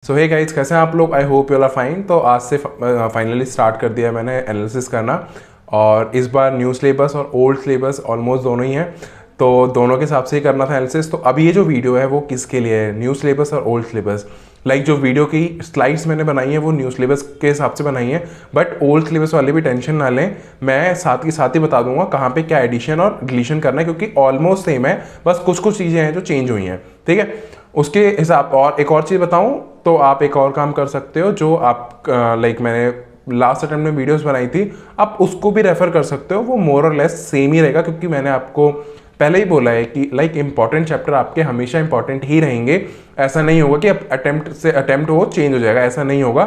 सो hey guys, कैसे हैं आप लोग? I hope you are fine. तो आज से फाइनली स्टार्ट कर दिया मैंने एनालिसिस करना, और इस बार न्यू सिलेबस और ओल्ड सिलेबस ऑलमोस्ट दोनों ही हैं, तो दोनों के हिसाब से ही करना था एनालिसिस। तो अभी ये जो वीडियो है वो किसके लिए है? न्यू सिलेबस और ओल्ड सिलेबस। लाइक जो वीडियो की स्लाइड्स मैंने बनाई है वो न्यू सिलेबस के हिसाब से बनाई है, बट ओल्ड सिलेबस वाले भी टेंशन ना लें, मैं साथ के साथ ही बता दूंगा कहाँ पे क्या एडिशन और डिलीशन करना है, क्योंकि ऑलमोस्ट सेम है, बस कुछ कुछ चीज़ें हैं जो चेंज हुई हैं। ठीक है, उसके हिसाब और एक और चीज़ बताऊं तो आप एक और काम कर सकते हो, जो आप लाइक मैंने लास्ट अटेम्प्ट में वीडियोस बनाई थी, आप उसको भी रेफर कर सकते हो। वो मोर और लेस सेम ही रहेगा, क्योंकि मैंने आपको पहले ही बोला है कि लाइक इंपॉर्टेंट चैप्टर आपके हमेशा इंपॉर्टेंट ही रहेंगे। ऐसा नहीं होगा कि अब अटेम्प्ट से अटेम्प्ट वो चेंज हो जाएगा, ऐसा नहीं होगा।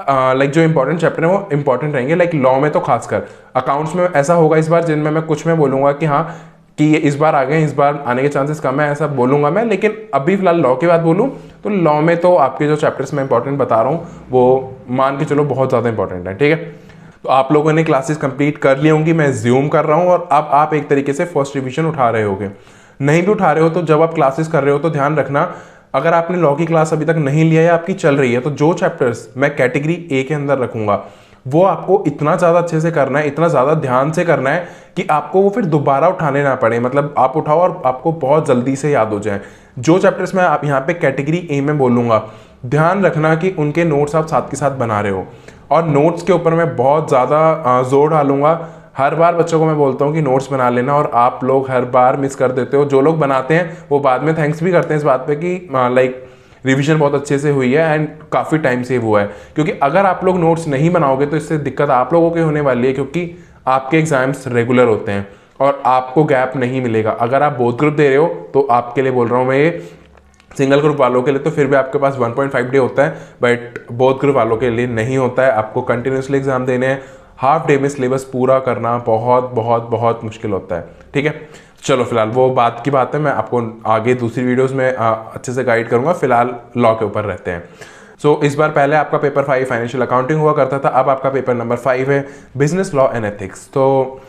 लाइक जो इंपॉर्टेंट चैप्टर है वो इंपॉर्टेंट रहेंगे। लाइक लॉ में तो खासकर, अकाउंट्स में ऐसा होगा इस बार जिनमें मैं कुछ में बोलूँगा कि हाँ कि ये इस बार आ गए, इस बार आने के चांसेस कम है, ऐसा बोलूँगा मैं। लेकिन अभी फिलहाल लॉ की बात बोलूँ तो लॉ में तो आपके जो चैप्टर्स मैं इंपॉर्टेंट बता रहा हूँ वो मान के चलो बहुत ज़्यादा इंपॉर्टेंट है। ठीक है, तो आप लोगों ने क्लासेस कंप्लीट कर ली होंगी, मैं ज्यूम कर रहा हूँ, और अब आप एक तरीके से फर्स्ट रिवीजन उठा रहे होगे। नहीं भी उठा रहे हो तो जब आप क्लासेस कर रहे हो तो ध्यान रखना, अगर आपने लॉ की क्लास अभी तक नहीं लिया है, आपकी चल रही है, तो जो चैप्टर्स मैं कैटेगरी ए के अंदर रखूंगा वो आपको इतना ज़्यादा अच्छे से करना है, इतना ज़्यादा ध्यान से करना है कि आपको वो फिर दोबारा उठाने ना पड़े। मतलब आप उठाओ और आपको बहुत जल्दी से याद हो जाए। जो चैप्टर्स मैं आप यहाँ पे कैटेगरी ए में बोलूँगा, ध्यान रखना कि उनके नोट्स आप साथ के साथ बना रहे हो, और नोट्स के ऊपर मैं बहुत ज़्यादा जोर डालूंगा। हर बार बच्चों को मैं बोलता हूँ कि नोट्स बना लेना, और आप लोग हर बार मिस कर देते हो। जो लोग बनाते हैं वो बाद में थैंक्स भी करते हैं इस बात पे कि लाइक रिवीजन बहुत अच्छे से हुई है एंड काफ़ी टाइम से हुआ है। क्योंकि अगर आप लोग नोट्स नहीं बनाओगे तो इससे दिक्कत आप लोगों की होने वाली है, क्योंकि आपके एग्जाम्स रेगुलर होते हैं और आपको गैप नहीं मिलेगा। अगर आप बोथ ग्रुप दे रहे हो तो आपके लिए बोल रहा हूँ मैं ये, सिंगल ग्रुप वालों के लिए तो फिर भी आपके पास 1.5 डे होता है, बट बोथ ग्रुप वालों के लिए नहीं होता है। आपको कंटिन्यूसली एग्जाम देने हैं, हाफ डे में सिलेबस पूरा करना बहुत बहुत बहुत मुश्किल होता है। ठीक है, चलो फिलहाल वो बात की बात है, मैं आपको आगे दूसरी वीडियोस में अच्छे से गाइड करूंगा। फिलहाल लॉ के ऊपर रहते हैं। सो इस बार पहले आपका पेपर 5 फाइनेंशियल अकाउंटिंग हुआ करता था, अब आपका पेपर नंबर 5 है बिजनेस लॉ एंड एथिक्स। तो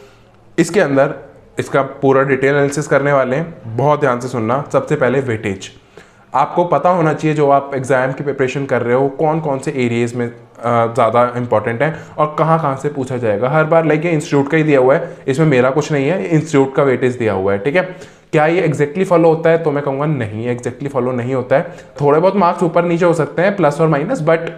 इसके अंदर इसका पूरा डिटेल एनालिसिस करने वाले हैं, बहुत ध्यान से सुनना। सबसे पहले वेटेज आपको पता होना चाहिए, जो आप एग्जाम की प्रिपरेशन कर रहे हो कौन कौन से एरियाज में ज़्यादा इंपॉर्टेंट है और कहाँ कहाँ से पूछा जाएगा। हर बार लाइक ये इंस्टीट्यूट का ही दिया हुआ है, इसमें मेरा कुछ नहीं है, इंस्टीट्यूट का वेटेज दिया हुआ है। ठीक है, क्या ये एग्जैक्टली फॉलो होता है? तो मैं कहूँगा नहीं, एग्जैक्टली फॉलो नहीं होता है। थोड़े बहुत मार्क्स ऊपर नीचे हो सकते हैं, प्लस और minus, but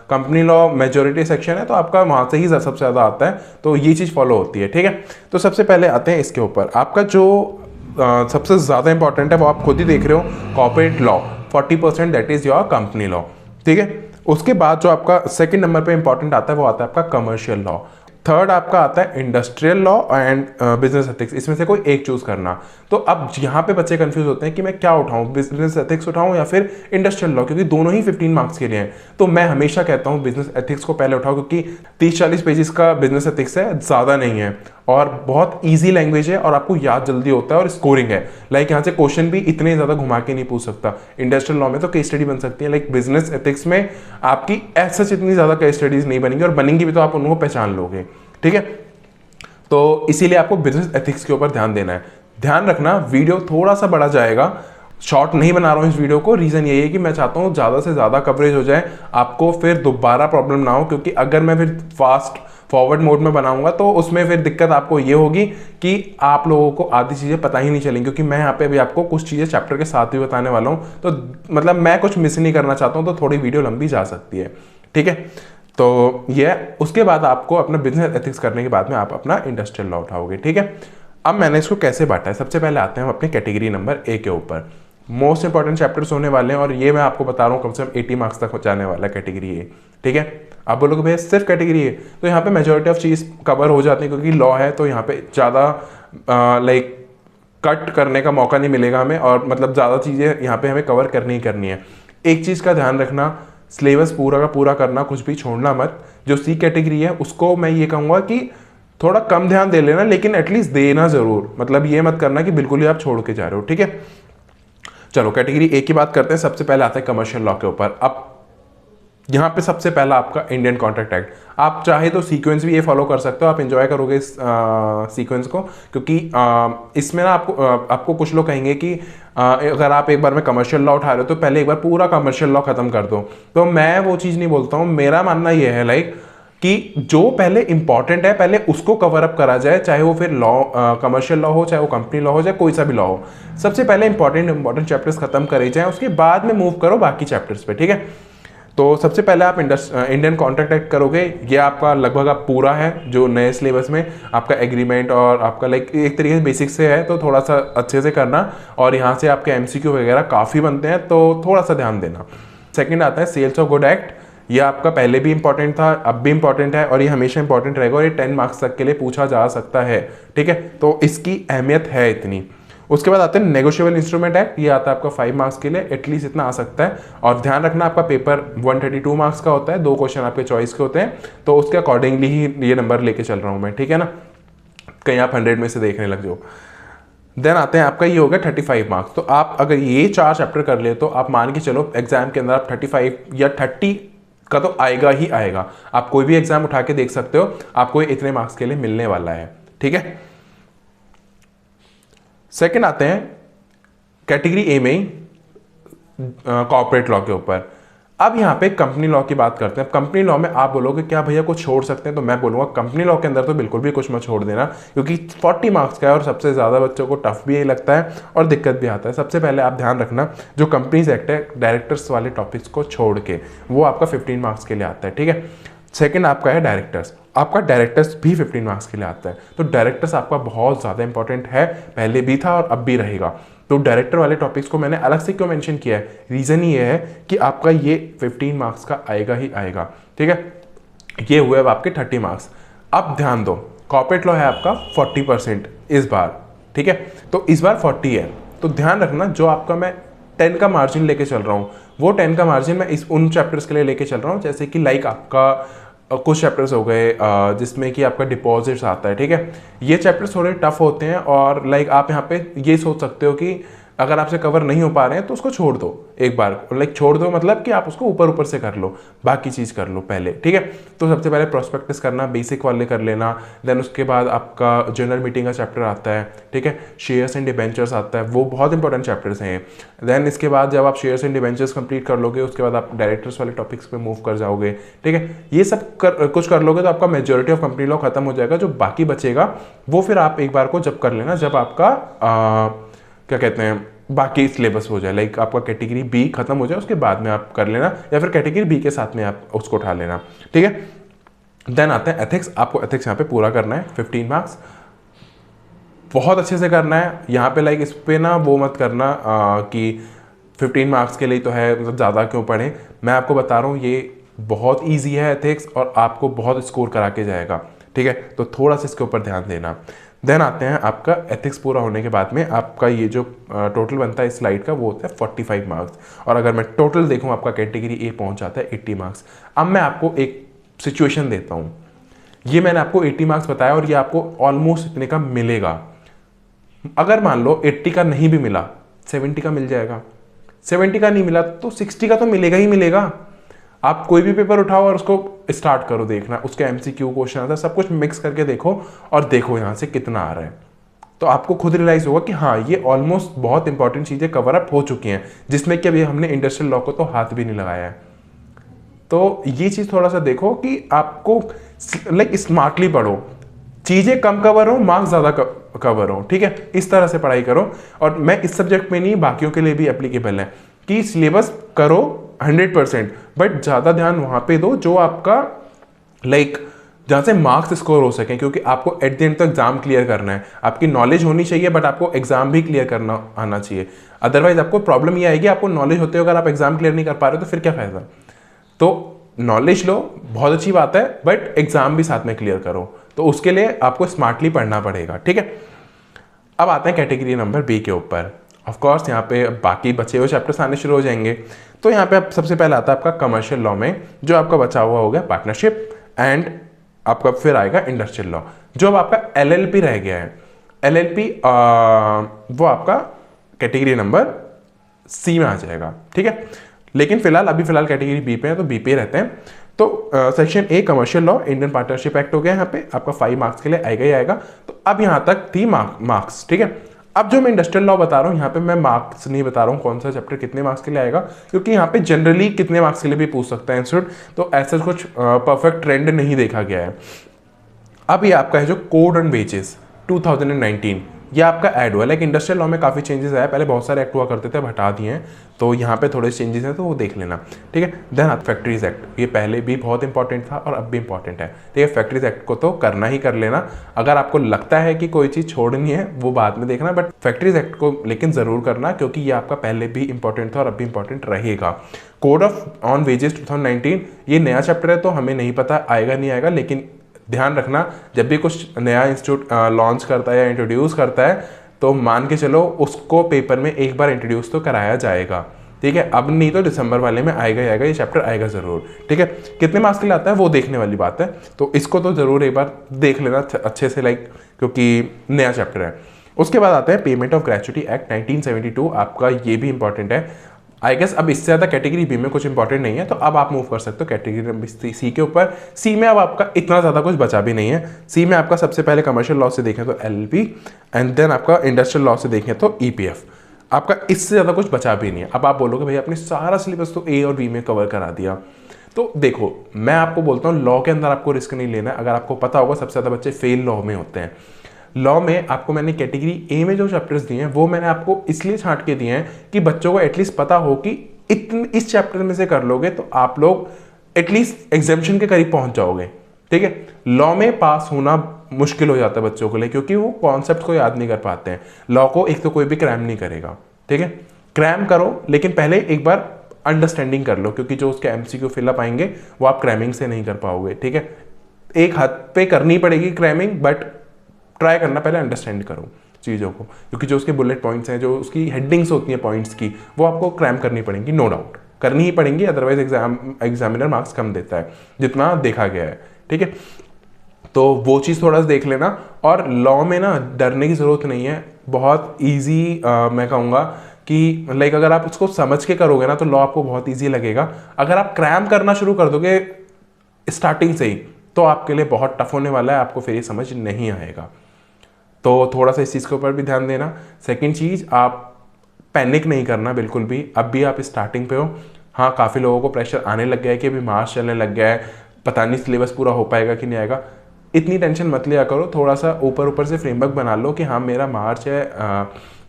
company law majority section है तो आपका वहाँ से ही सबसे ज़्यादा आता है, तो ये चीज़ फॉलो होती है। ठीक है, तो सबसे पहले आते हैं इसके ऊपर। आपका जो सबसे ज़्यादा इंपॉर्टेंट है वो आप खुद ही देख रहे हो, corporate law 40%, that is your company law. ठीक है, उसके बाद जो आपका सेकंड नंबर पे इंपॉर्टेंट आता है वो आता है आपका कमर्शियल लॉ। थर्ड आपका आता है industrial law and business ethics, इसमें से कोई एक चूज करना। तो अब यहाँ पे बच्चे कंफ्यूज होते हैं कि मैं क्या उठाऊं, बिजनेस एथिक्स उठाऊं या फिर इंडस्ट्रियल लॉ, क्योंकि दोनों ही 15 मार्क्स के लिए हैं। तो मैं हमेशा कहता हूँ बिजनेस एथिक्स को पहले उठाओ, क्योंकि 30-40 पेजेस का बिजनेस एथिक्स है, ज़्यादा नहीं है, और बहुत ईजी लैंग्वेज है और आपको याद जल्दी होता है, और स्कोरिंग है। लाइक यहाँ से क्वेश्चन भी इतने ज़्यादा घुमा के नहीं पूछ सकता। इंडस्ट्रियल लॉ में तो केस स्टडी बन सकती है, लाइक बिजनेस एथिक्स में आपकी ऐसा इतनी ज़्यादा केस स्टडीज नहीं बनेंगी, और बनेंगी भी तो आप उनको पहचान लोगे। ठीक है, तो इसीलिए आपको बिजनेस एथिक्स के ऊपर ध्यान देना है। ध्यान रखना वीडियो थोड़ा सा बड़ा जाएगा, शॉर्ट नहीं बना रहा हूँ इस वीडियो को, रीज़न यही है कि मैं चाहता हूँ ज़्यादा से ज़्यादा कवरेज हो जाए, आपको फिर दोबारा प्रॉब्लम ना हो। क्योंकि अगर मैं फिर फास्ट फॉरवर्ड मोड में बनाऊंगा तो उसमें फिर दिक्कत आपको ये होगी कि आप लोगों को आधी चीज़ें पता ही नहीं चलेंगी, क्योंकि मैं यहाँ पे अभी आपको कुछ चीज़ें चैप्टर के साथ भी बताने वाला हूँ, तो मतलब मैं कुछ मिस नहीं करना चाहता हूँ, तो थोड़ी वीडियो लंबी जा सकती है। ठीक है, तो ये उसके बाद आपको अपना बिजनेस एथिक्स करने के बाद में आप अपना इंडस्ट्रियल लॉ उठाओगे। ठीक है, अब मैंने इसको कैसे बांटा है, सबसे पहले आते हैं हम अपने कैटेगरी नंबर ए के ऊपर। मोस्ट इंपॉर्टेंट चैप्टर्स होने वाले हैं, और ये मैं आपको बता रहा हूँ कम से कम 80 मार्क्स तक हो जाने वाला है कैटेगरी ए। ठीक है, आप बोलोगे भैया सिर्फ कैटेगरी ए, तो यहाँ पे मेजोरिटी ऑफ चीज़ कवर हो जाती है, क्योंकि लॉ है तो यहाँ पे ज़्यादा लाइक कट करने का मौका नहीं मिलेगा हमें, और मतलब ज़्यादा चीज़ें यहाँ पे हमें कवर करनी ही करनी है। एक चीज़ का ध्यान रखना, सिलेबस पूरा का पूरा करना, कुछ भी छोड़ना मत। जो सी कैटेगरी है उसको मैं ये कहूँगा कि थोड़ा कम ध्यान दे लेना, लेकिन एटलीस्ट देना ज़रूर। मतलब ये मत करना कि बिल्कुल ही आप छोड़ के जा रहे हो। ठीक है, चलो कैटेगरी ए की बात करते हैं। सबसे पहले आता है कमर्शियल लॉ के ऊपर। अब यहाँ पे सबसे पहला आपका इंडियन कॉन्ट्रैक्ट एक्ट। आप चाहे तो सीक्वेंस भी ये फॉलो कर सकते हो, आप एंजॉय करोगे इस सीक्वेंस को, क्योंकि इसमें ना आपको कुछ लोग कहेंगे कि अगर आप एक बार में कमर्शियल लॉ उठा रहे हो तो पहले एक बार पूरा कमर्शियल लॉ खत्म कर दो। तो मैं वो चीज़ नहीं बोलता हूँ। मेरा मानना ये है लाइक कि जो पहले इंपॉर्टेंट है पहले उसको कवर अप करा जाए, चाहे वो फिर लॉ कमर्शियल लॉ हो, चाहे वो कंपनी लॉ हो, चाहे कोई सा भी लॉ हो। सबसे पहले इंपॉर्टेंट चैप्टर्स खत्म करे जाए, उसके बाद में मूव करो बाकी चैप्टर्स पे, ठीक है। तो सबसे पहले आप इंडियन कॉन्ट्रैक्ट एक्ट करोगे, ये आपका लगभग आप पूरा है जो नए सिलेबस में आपका एग्रीमेंट और आपका लाइक एक तरीके से बेसिक से है, तो थोड़ा सा अच्छे से करना। और यहाँ से आपके एमसीक्यू वगैरह काफ़ी बनते हैं, तो थोड़ा सा ध्यान देना। सेकंड आता है सेल्स ऑफ गुड एक्ट। ये आपका पहले भी इंपॉर्टेंट था, अब भी इंपॉर्टेंट है और ये हमेशा इंपॉर्टेंट रहेगा, और ये 10 मार्क्स तक के लिए पूछा जा सकता है, ठीक है। तो इसकी अहमियत है इतनी। उसके बाद आते हैं नेगोशिएबल इंस्ट्रूमेंट एक्ट। ये आता है आपका 5 मार्क्स के लिए, एटलीस्ट इतना आ सकता है। और ध्यान रखना आपका पेपर 132 मार्क्स का होता है, 2 क्वेश्चन आपके चॉइस के होते हैं, तो उसके अकॉर्डिंगली ही ये नंबर लेके चल रहा हूँ मैं, ठीक है ना, कहीं आप 100 में से देखने लग जाओ। देन आते हैं आपका ये हो गया 35 मार्क्स। तो आप अगर ये 4 चैप्टर कर ले तो आप मान के चलो एग्जाम के अंदर आप 35 या 30 का तो आएगा ही आएगा। आप कोई भी एग्जाम उठा के देख सकते हो, आपको इतने मार्क्स के लिए मिलने वाला है, ठीक है। सेकंड आते हैं कैटेगरी ए में ही कॉर्पोरेट लॉ के ऊपर। अब यहाँ पे कंपनी लॉ की बात करते हैं। कंपनी लॉ में आप बोलोगे क्या भैया कुछ छोड़ सकते हैं, तो मैं बोलूँगा कंपनी लॉ के अंदर तो बिल्कुल भी कुछ मत छोड़ देना, क्योंकि 40 मार्क्स का है और सबसे ज़्यादा बच्चों को टफ भी यही लगता है और दिक्कत भी आता है। सबसे पहले आप ध्यान रखना जो कंपनीज एक्ट है डायरेक्टर्स वाले टॉपिक्स को छोड़ के, वो आपका 15 मार्क्स के लिए आता है, ठीक है। सेकंड आपका है डायरेक्टर्स। आपका डायरेक्टर्स भी 15 मार्क्स के लिए आता है, तो डायरेक्टर्स आपका बहुत ज़्यादा इंपॉर्टेंट है, पहले भी था और अब भी रहेगा। तो डायरेक्टर वाले टॉपिक्स को मैंने अलग से क्यों मेंशन किया है, रीज़न ये है कि आपका ये 15 मार्क्स का आएगा ही आएगा, ठीक है। ये हुए अब आपके 30 मार्क्स। अब ध्यान दो, कॉर्पोरेट लॉ है आपका 40% इस बार, ठीक है। तो इस बार 40 है, तो ध्यान रखना जो आपका मैं 10 का मार्जिन लेके चल रहा हूँ, वो 10 का मार्जिन मैं इस उन चैप्टर्स के लिए लेके चल रहा हूँ, जैसे कि लाइक आपका कुछ चैप्टर्स हो गए जिसमें कि आपका डिपॉजिट्स आता है, ठीक है। ये चैप्टर्स थोड़े टफ होते हैं और लाइक आप यहाँ पे ये सोच सकते हो कि अगर आपसे कवर नहीं हो पा रहे हैं तो उसको छोड़ दो एक बार, लाइक छोड़ दो मतलब कि आप उसको ऊपर ऊपर से कर लो, बाकी चीज़ कर लो पहले, ठीक है। तो सबसे पहले प्रोस्पेक्टस करना, बेसिक वाले कर लेना। देन उसके बाद आपका जनरल मीटिंग का चैप्टर आता है, ठीक है। शेयर्स एंड डिबेंचर्स आता है, वो बहुत इंपॉर्टेंट चैप्टर्स हैं। देन इसके बाद जब आप शेयर्स एंड डिबेंचर्स कंप्लीट कर लोगे उसके बाद आप डायरेक्टर्स वाले टॉपिक्स पे मूव कर जाओगे, ठीक है। ये सब कुछ कर लोगे तो आपका मेजोरिटी ऑफ कंपनी लॉ खत्म हो जाएगा। जो बाकी बचेगा वो फिर आप एक बार को जब कर लेना जब आपका क्या कहते हैं बाकी सिलेबस हो जाए, लाइक आपका कैटेगरी बी खत्म हो जाए उसके बाद में आप कर लेना, या फिर कैटेगरी बी के साथ में आप उसको उठा लेना, ठीक है। देन आता है एथिक्स। आपको एथिक्स यहाँ पे पूरा करना है, 15 मार्क्स बहुत अच्छे से करना है। यहाँ पे लाइक इस पे ना वो मत करना कि 15 मार्क्स के लिए तो है मतलब ज़्यादा क्यों पढ़ें। मैं आपको बता रहा हूँ ये बहुत ईजी है एथिक्स और आपको बहुत स्कोर करा के जाएगा, ठीक है। तो थोड़ा सा इसके ऊपर ध्यान देना। देन आते हैं आपका एथिक्स पूरा होने के बाद में आपका ये जो टोटल बनता है इस स्लाइड का वो होता है 45 मार्क्स, और अगर मैं टोटल देखूँ आपका कैटेगरी ए पहुंच जाता है 80 मार्क्स। अब मैं आपको एक सिचुएशन देता हूँ, ये मैंने आपको 80 मार्क्स बताया और ये आपको ऑलमोस्ट इतने का मिलेगा। अगर मान लो 80 का नहीं भी मिला 70 का मिल जाएगा, 70 का नहीं मिला तो 60 का तो मिलेगा ही मिलेगा। आप कोई भी पेपर उठाओ और उसको स्टार्ट करो देखना, उसके एमसीक्यू क्वेश्चन आता है, सब कुछ मिक्स करके देखो और देखो यहाँ से कितना आ रहा है, तो आपको खुद रियलाइज होगा कि हाँ ये ऑलमोस्ट बहुत इंपॉर्टेंट चीज़ें कवर अप हो चुकी हैं, जिसमें कि अभी हमने इंडस्ट्रियल लॉ को तो हाथ भी नहीं लगाया है। तो ये चीज़ थोड़ा सा देखो कि आपको लाइक स्मार्टली पढ़ो, चीज़ें कम कवर हो मार्क्स ज़्यादा कवर हो, ठीक है। इस तरह से पढ़ाई करो। और मैं इस सब्जेक्ट में नहीं बाकियों के लिए भी एप्लीकेबल है कि सिलेबस करो 100%, बट ज़्यादा ध्यान वहाँ पे दो जो आपका लाइक जहाँ से मार्क्स स्कोर हो सके, क्योंकि आपको एट द एंड तक एग्जाम क्लियर करना है। आपकी नॉलेज होनी चाहिए बट आपको एग्जाम भी क्लियर करना आना चाहिए, अदरवाइज आपको प्रॉब्लम ये आएगी आपको नॉलेज होते हुए अगर आप एग्जाम क्लियर नहीं कर पा रहे हो तो फिर क्या फायदा। तो नॉलेज लो बहुत अच्छी बात है बट एग्जाम भी साथ में क्लियर करो, तो उसके लिए आपको स्मार्टली पढ़ना पड़ेगा, ठीक है। अब आते हैं कैटेगरी नंबर बी के ऊपर। ऑफ कोर्स यहाँ पे बाकी बचे हुए चैप्टर्स आने शुरू हो जाएंगे। तो यहाँ पे सबसे पहले आता है आपका कमर्शियल लॉ में जो आपका बचा हुआ हो गया पार्टनरशिप एंड आपका फिर आएगा इंडस्ट्रियल लॉ। जो अब आपका एलएलपी रह गया है, एलएलपी वो आपका कैटेगरी नंबर सी में आ जाएगा, ठीक है। लेकिन अभी फिलहाल कैटेगरी बी पे है तो बी पे रहते हैं। तो section A commercial law Indian partnership act हो गया, यहाँ पे आपका 5 मार्क्स के लिए आएगा ही आएगा। तो अब यहाँ तक थी मार्क्स, ठीक है। अब जो मैं इंडस्ट्रियल लॉ बता रहा हूँ यहाँ पे मैं मार्क्स नहीं बता रहा हूँ कौन सा चैप्टर कितने मार्क्स के लिए आएगा, क्योंकि यहाँ पे जनरली कितने मार्क्स के लिए भी पूछ सकता है इंस्टीट्यूट, तो ऐसा कुछ परफेक्ट ट्रेंड नहीं देखा गया है। अब ये आपका है जो कोड ऑन वेजेस 2019, ये आपका ऐड हुआ है। लाइक इंडस्ट्रियल लॉ में काफ़ी चेंजेस आया, पहले बहुत सारे एक्ट हुआ करते थे, अब हटा दिए हैं, तो यहाँ पे थोड़े चेंजेस हैं तो वो देख लेना, ठीक है। देन फैक्ट्रीज एक्ट, ये पहले भी बहुत इंपॉर्टेंट था और अब भी इंपॉर्टेंट है, ठीक है। फैक्ट्रीज एक्ट को तो करना ही कर लेना, अगर आपको लगता है कि कोई चीज़ छोड़नी है वो बाद में देखना, बट फैक्ट्रीज एक्ट को लेकिन ज़रूर करना, क्योंकि ये आपका पहले भी इंपॉर्टेंट था और अब भी इंपॉर्टेंट रहेगा। कोड ऑफ ऑन वेजेस 2019, ये नया चैप्टर है तो हमें नहीं पता आएगा नहीं आएगा, लेकिन ध्यान रखना जब भी कुछ नया इंस्टीट्यूट लॉन्च करता है या इंट्रोड्यूस करता है तो मान के चलो उसको पेपर में एक बार इंट्रोड्यूस तो कराया जाएगा, ठीक है। अब नहीं तो दिसंबर वाले में आएगा ही आएगा, ये चैप्टर आएगा ज़रूर, ठीक है। कितने मार्क्स के लिए आता है वो देखने वाली बात है, तो इसको तो ज़रूर एक बार देख लेना अच्छे से, लाइक क्योंकि नया चैप्टर है। उसके बाद आता है पेमेंट ऑफ ग्रेचुटी एक्ट 1972, आपका ये भी इंपॉर्टेंट है। आई गेस अब इससे ज़्यादा कैटेगरी बी में कुछ इंपॉर्टेंट नहीं है, तो अब आप मूव कर सकते हो कैटेगरी नंबर सी के ऊपर। सी में अब आपका इतना ज़्यादा कुछ बचा भी नहीं है। सी में आपका सबसे पहले कमर्शियल लॉ से देखें तो एलएलपी, एंड देन आपका इंडस्ट्रियल लॉ से देखें तो ईपीएफ। आपका इससे ज़्यादा कुछ बचा भी नहीं है। अब आप बोलोगे भाई आपने सारा सिलेबस तो ए और बी में कवर करा दिया, तो देखो मैं आपको बोलता हूँ लॉ के अंदर आपको रिस्क नहीं लेना है। अगर आपको पता होगा सबसे ज़्यादा बच्चे फेल लॉ में होते हैं। लॉ में आपको मैंने कैटेगरी ए में जो चैप्टर्स दिए हैं वो मैंने आपको इसलिए छांट के दिए हैं कि बच्चों को एटलीस्ट पता हो कि इस चैप्टर में से कर लोगे तो आप लोग एटलीस्ट एग्जामिशन के करीब पहुंच जाओगे, ठीक है। लॉ में पास होना मुश्किल हो जाता है बच्चों के लिए, क्योंकि वो कॉन्सेप्ट को याद नहीं कर पाते हैं। लॉ को एक तो कोई भी क्रैम नहीं करेगा, ठीक है। क्रैम करो लेकिन पहले एक बार अंडरस्टैंडिंग कर लो, क्योंकि जो उसके एमसीक्यू फिलअप आएंगे वो आप क्रैमिंग से नहीं कर पाओगे, ठीक है। एक हद पे करनी पड़ेगी क्रैमिंग, बट ट्राई करना पहले अंडरस्टैंड करो चीज़ों को, क्योंकि जो उसके बुलेट पॉइंट्स हैं, जो उसकी हेडिंग्स होती हैं पॉइंट्स की, वो आपको क्रैम करनी पड़ेंगी, नो डाउट करनी ही पड़ेंगी, अदरवाइज एग्जामिनर मार्क्स कम देता है जितना देखा गया है, ठीक है। तो वो चीज़ थोड़ा सा देख लेना। और लॉ में ना डरने की ज़रूरत नहीं है, बहुत ईजी मैं कहूँगा कि लाइक अगर आप उसको समझ के करोगे ना तो लॉ आपको बहुत ईजी लगेगा। अगर आप क्रैम करना शुरू कर दोगे स्टार्टिंग से ही तो आपके लिए बहुत टफ होने वाला है, आपको फिर ये समझ नहीं आएगा। तो थोड़ा सा इस चीज़ के ऊपर भी ध्यान देना। सेकंड चीज़, आप पैनिक नहीं करना बिल्कुल भी, अब भी आप स्टार्टिंग पे हो। हाँ, काफ़ी लोगों को प्रेशर आने लग गया है कि अभी मार्च चलने लग गया है, पता नहीं सिलेबस पूरा हो पाएगा कि नहीं आएगा। इतनी टेंशन मत लिया करो, थोड़ा सा ऊपर से फ्रेमवर्क बना लो कि हाँ मेरा मार्च है,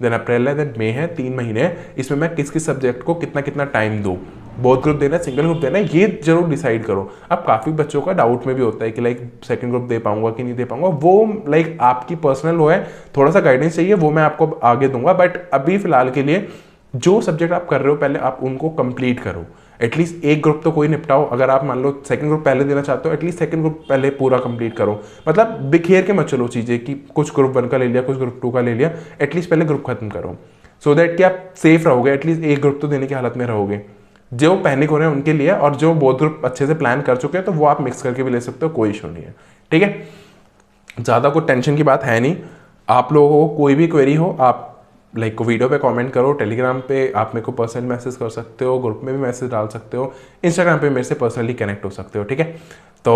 देन अप्रैल है, देन मई है, 3 महीने हैं, इसमें मैं किस किस सब्जेक्ट को कितना कितना टाइम दूँ, बोथ ग्रुप देना है, सिंगल ग्रुप देना है, ये जरूर डिसाइड करो। अब काफ़ी बच्चों का डाउट में भी होता है कि लाइक सेकंड ग्रुप दे पाऊंगा कि नहीं दे पाऊंगा, वो लाइक आपकी पर्सनल वो है, थोड़ा सा गाइडेंस चाहिए वो मैं आपको आगे दूंगा। बट अभी फिलहाल के लिए जो सब्जेक्ट आप कर रहे हो पहले आप उनको कंप्लीट करो, एटलीस्ट एक ग्रुप तो कोई निपटाओ। अगर आप मान लो सेकंड ग्रुप पहले देना चाहते हो, एटलीस्ट सेकंड ग्रुप पहले पूरा कंप्लीट करो। मतलब बिखेर के मत चलो चीज़ें कि कुछ ग्रुप 1 का ले लिया, कुछ ग्रुप 2 का ले लिया, एटलीस्ट पहले ग्रुप खत्म करो, सो दैट कि आप सेफ रहोगे, एटलीस्ट एक ग्रुप तो देने की हालत में रहोगे। जो पैनिक हो रहे हैं उनके लिए, और जो बोथ ग्रुप अच्छे से प्लान कर चुके हैं तो वो आप मिक्स करके भी ले सकते हो, कोई इशू नहीं है, ठीक है। ज़्यादा कोई टेंशन की बात है नहीं। आप लोगों को कोई भी क्वेरी हो आप लाइक वीडियो पे कमेंट करो, टेलीग्राम पे आप मेरे को पर्सनल मैसेज कर सकते हो, ग्रुप में भी मैसेज डाल सकते हो, इंस्टाग्राम पे मेरे से पर्सनली कनेक्ट हो सकते हो, ठीक है। तो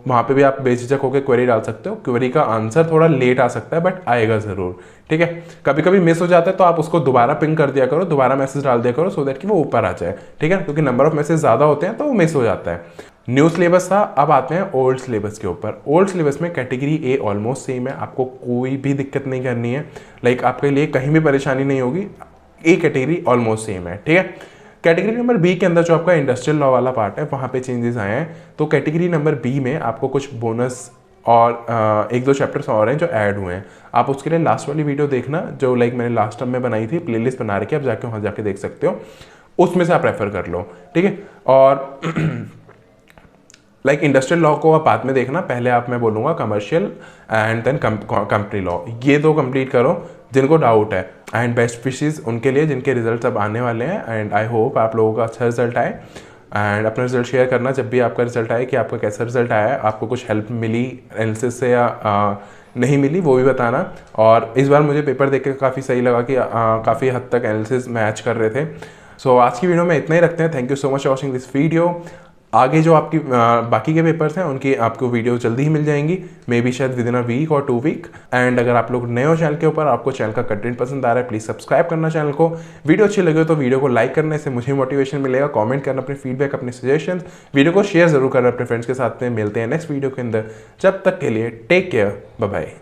वहाँ पे भी आप बेझिझक होकर क्वेरी डाल सकते हो। क्वेरी का आंसर थोड़ा लेट आ सकता है बट आएगा ज़रूर, ठीक है। कभी कभी मिस हो जाता है तो आप उसको दोबारा पिंग कर दिया करो, दोबारा मैसेज डाल दिया करो, सो दैट कि वो ऊपर आ जाए, ठीक है, क्योंकि नंबर ऑफ मैसेज ज़्यादा होते हैं तो वो मिस हो जाता है। न्यू सिलेबस था, अब आते हैं ओल्ड सिलेबस के ऊपर। ओल्ड सिलेबस में कैटेगरी ए ऑलमोस्ट सेम है, आपको कोई भी दिक्कत नहीं करनी है, लाइक आपके लिए कहीं भी परेशानी नहीं होगी। ए कैटेगरी ऑलमोस्ट सेम है, ठीक है। कैटेगरी नंबर बी के अंदर जो आपका इंडस्ट्रियल लॉ वाला पार्ट है वहाँ पे चेंजेस आए हैं। तो कैटेगरी नंबर बी में आपको कुछ बोनस और 1-2 चैप्टर्स और हैं जो ऐड हुए हैं। आप उसके लिए लास्ट वाली वीडियो देखना जो लाइक मैंने लास्ट टाइम में बनाई थी, प्लेलिस्ट बना रखी है, आप जाके वहाँ जाके देख सकते हो, उसमें से आप रेफर कर लो, ठीक है। और लाइक इंडस्ट्रियल लॉ को आप बाद में देखना, पहले आप मैं बोलूँगा commercial and then company law, ये 2 कंप्लीट करो जिनको डाउट है। एंड बेस्ट विशेस उनके लिए जिनके रिजल्ट्स अब आने वाले हैं, एंड आई होप आप लोगों का अच्छा रिजल्ट आए। एंड अपना रिजल्ट शेयर करना जब भी आपका रिजल्ट आए कि आपका कैसा रिजल्ट आया है, आपको कुछ हेल्प मिली एनालिसिस से या नहीं मिली वो भी बताना। और इस बार मुझे पेपर देख के काफ़ी सही लगा कि काफ़ी हद तक एनालिसिस मैच कर रहे थे। सो आज की वीडियो में इतना ही रखते हैं। Thank you so much for watching this video. आगे जो आपकी बाकी के पेपर्स हैं उनकी आपको वीडियो जल्दी ही मिल जाएंगी, मे बी शायद विद इन अ वीक और 2 वीक। एंड अगर आप लोग नए हो चैनल के ऊपर, आपको चैनल का कंटेंट पसंद आ रहा है, प्लीज़ सब्सक्राइब करना चैनल को। वीडियो अच्छी लगे तो वीडियो को लाइक करने से मुझे मोटिवेशन मिलेगा। कमेंट करना अपने फीडबैक, अपने सजेशंस, वीडियो को शेयर जरूर करना अपने फ्रेंड्स के साथ में। मिलते हैं नेक्स्ट वीडियो के अंदर, जब तक के लिए टेक केयर, बाय बाय।